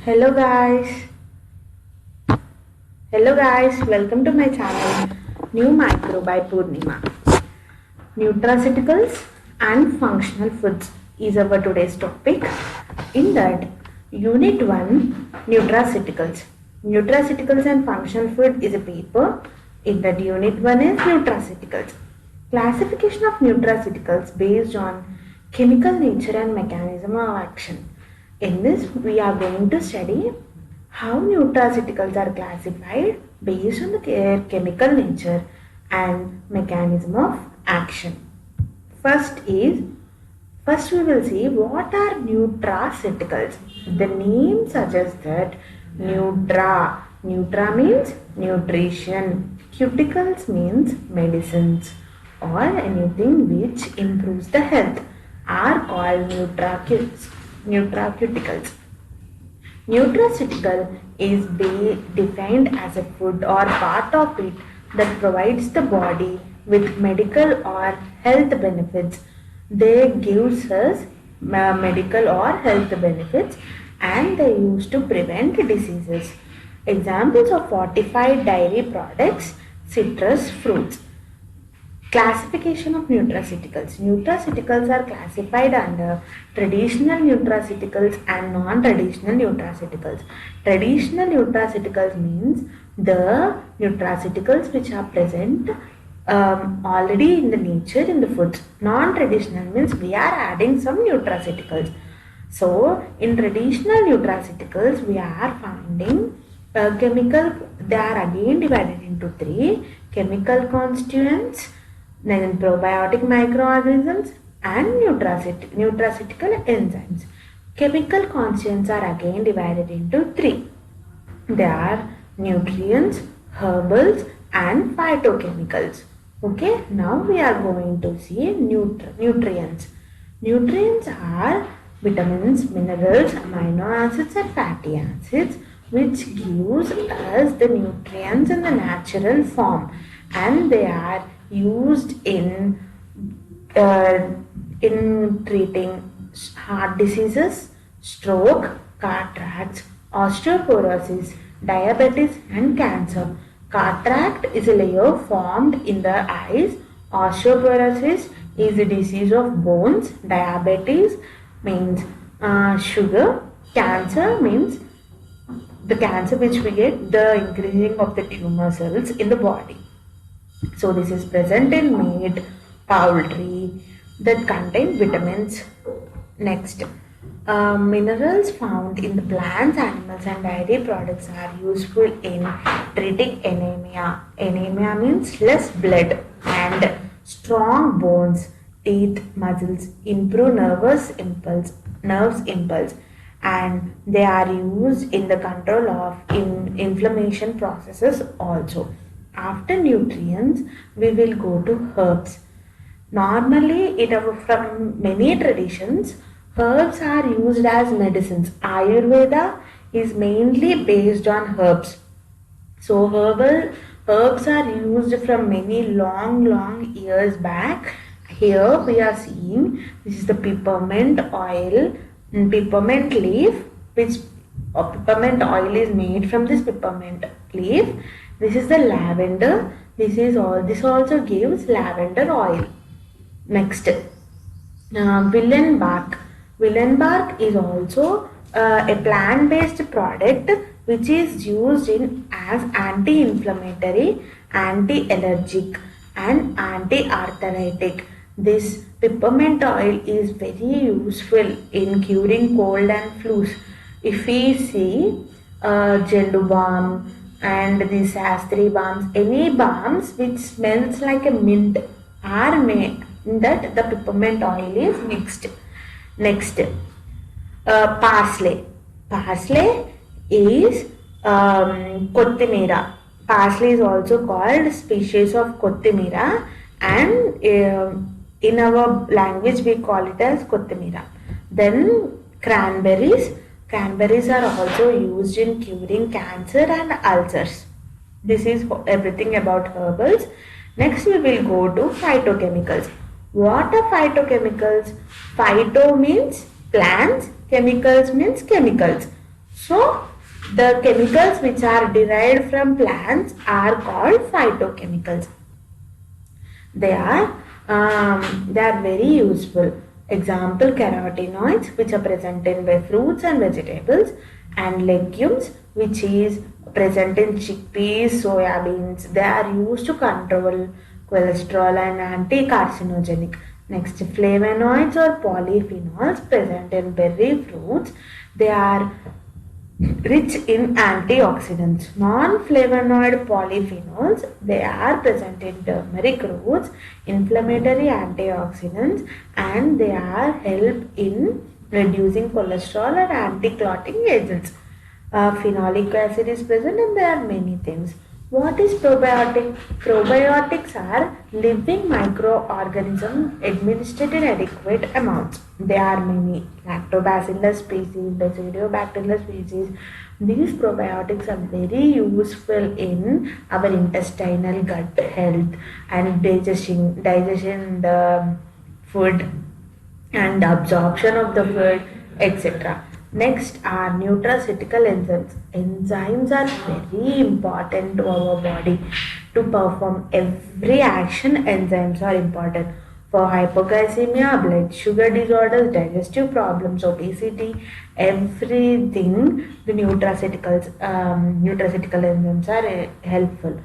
Hello guys. Welcome to my channel New Micro by Purnima. Nutraceuticals and functional foods is our today's topic. In that, Unit 1, Nutraceuticals. Nutraceuticals and functional food is a paper. In that, Unit 1 is Nutraceuticals. Classification of nutraceuticals based on chemical nature and mechanism of action. In this, we are going to study how nutraceuticals are classified based on their chemical nature and mechanism of action. First we will see what are nutraceuticals. The name suggests that nutra means nutrition, cuticles means medicines or anything which improves the health are called nutraceuticals. Nutraceutical is defined as a food or part of it that provides the body with medical or health benefits. They gives us medical or health benefits and they used to prevent diseases. Examples of fortified dairy products, citrus fruits. Classification of nutraceuticals. Nutraceuticals are classified under traditional nutraceuticals and non-traditional nutraceuticals. Traditional nutraceuticals means the nutraceuticals which are present already in the nature in the foods. Non-traditional means we are adding some nutraceuticals. So in traditional nutraceuticals we are finding chemical, they are again divided into three: chemical constituents, then probiotic microorganisms and nutraceutical enzymes. Chemical constituents are again divided into three. They are nutrients, herbals and phytochemicals. Okay, now we are going to see nutrients. Nutrients are vitamins, minerals, amino acids and fatty acids which gives us the nutrients in the natural form, and they are used in treating heart diseases, stroke, cataracts, osteoporosis, diabetes and cancer. Cataract is a layer formed in the eyes. Osteoporosis is a disease of bones. Diabetes means sugar. Cancer means the cancer which we get, the increasing of the tumor cells in the body. So this is present in meat, poultry that contain vitamins. Next, minerals found in the plants, animals and dairy products are useful in treating anemia. Anemia means less blood, and strong bones, teeth, muscles, improve nerves impulse, and they are used in the control of inflammation processes also. After nutrients, we will go to herbs. Normally, from many traditions, herbs are used as medicines. Ayurveda is mainly based on herbs. So, herbs are used from many long years back. Here we are seeing this is the peppermint oil, peppermint leaf, which peppermint oil is made from this peppermint leaf. This is the lavender. This also gives lavender oil. Next, willow bark. Willow bark is also a plant-based product which is used as anti-inflammatory, anti-allergic and anti-arthritic. This peppermint oil is very useful in curing cold and flus. If we see Jendu balm and the Sastri balms, any balms which smells like a mint are made that the peppermint oil is mixed. Next, parsley. Parsley is kottimira. Parsley is also called species of kottimira, and in our language we call it as kottimira. Then cranberries. Cranberries are also used in curing cancer and ulcers. This is everything about herbals. Next we will go to phytochemicals. What are phytochemicals? Phyto means plants, chemicals means chemicals. So the chemicals which are derived from plants are called phytochemicals. They are very useful. Example, carotenoids, which are present in fruits and vegetables, and legumes, which is present in chickpeas, soya beans. They are used to control cholesterol and anti-carcinogenic. Next, flavonoids or polyphenols present in berry fruits. They are rich in antioxidants. Non-flavonoid polyphenols, they are present in turmeric roots, inflammatory antioxidants, and they are help in reducing cholesterol and anti-clotting agents. Phenolic acid is present, and there are many things. What is probiotic? Probiotics are living microorganisms administered in adequate amounts. There are many: lactobacillus species, bacteriobacillus species. These probiotics are very useful in our intestinal gut health and digestion the food and absorption of the food, etc. Next are nutraceutical enzymes. Enzymes are very important to our body to perform every action. Enzymes are important for hypoglycemia, blood sugar disorders, digestive problems, obesity, everything. The nutraceutical enzymes are helpful.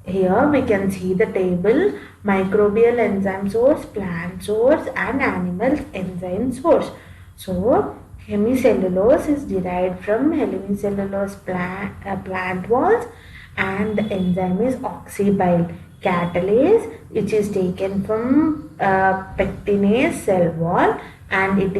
Here we can see the table: microbial enzyme source, plant source, and animal enzyme source. So hemicellulose is derived from hemicellulose plant walls, and the enzyme is oxybile. Catalase, which is taken from pectinase cell wall, and it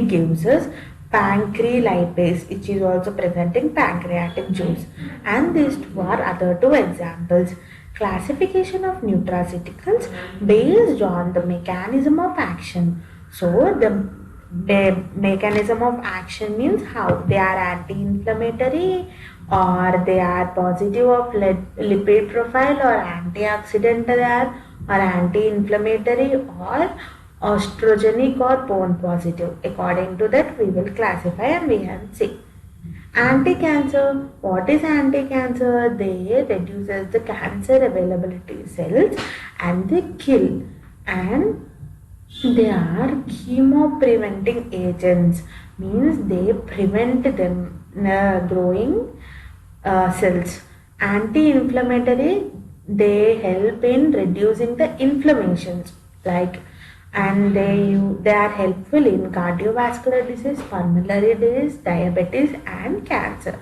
gives us pancreolipase, which is also present in pancreatic juice. And these two are other two examples. Classification of nutraceuticals based on the mechanism of action. So the mechanism of action means how they are anti-inflammatory, or they are positive of lipid profile, or antioxidant they are, or anti-inflammatory, or oestrogenic or bone positive. According to that we will classify and we can see. Anti-cancer. What is anti-cancer? They reduces the cancer availability cells and they kill, and they are chemo-preventing agents, means they prevent them growing cells. Anti-inflammatory, they help in reducing the inflammations, and they are helpful in cardiovascular disease, pulmonary disease, diabetes, and cancer.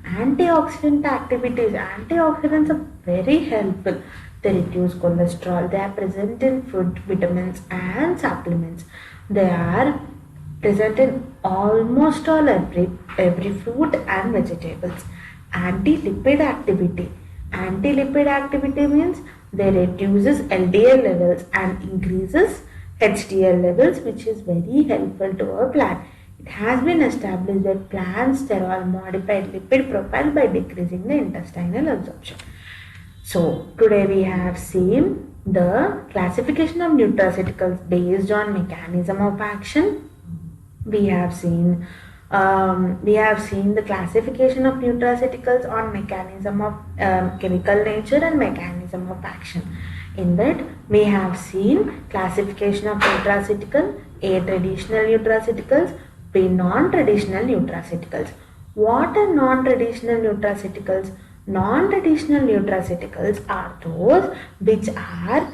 Antioxidant activities. Antioxidants are very helpful. They reduce cholesterol. They are present in fruit, vitamins, and supplements. They are present in almost all every fruit and vegetables. Anti-lipid activity. Anti-lipid activity means they reduces LDL levels and increases HDL levels, which is very helpful to our plant. It has been established that plants sterol modified lipid profile by decreasing the intestinal absorption. So today we have seen the classification of nutraceuticals based on mechanism of action. We have seen the classification of nutraceuticals on mechanism of chemical nature and mechanism of action. In that we have seen classification of nutraceutical: A, traditional nutraceuticals; B, non-traditional nutraceuticals. What are non-traditional nutraceuticals? Non-traditional nutraceuticals are those which are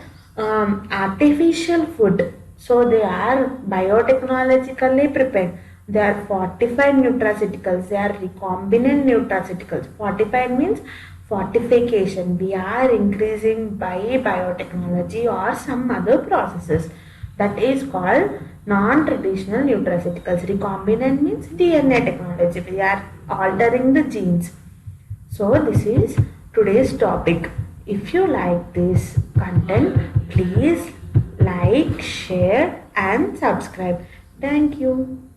artificial food. So they are biotechnologically prepared. They are fortified nutraceuticals. They are recombinant nutraceuticals. Fortified means fortification. We are increasing by biotechnology or some other processes. That is called non-traditional nutraceuticals. Recombinant means DNA technology. We are altering the genes. So this is today's topic. If you like this content, please like, share and subscribe. Thank you.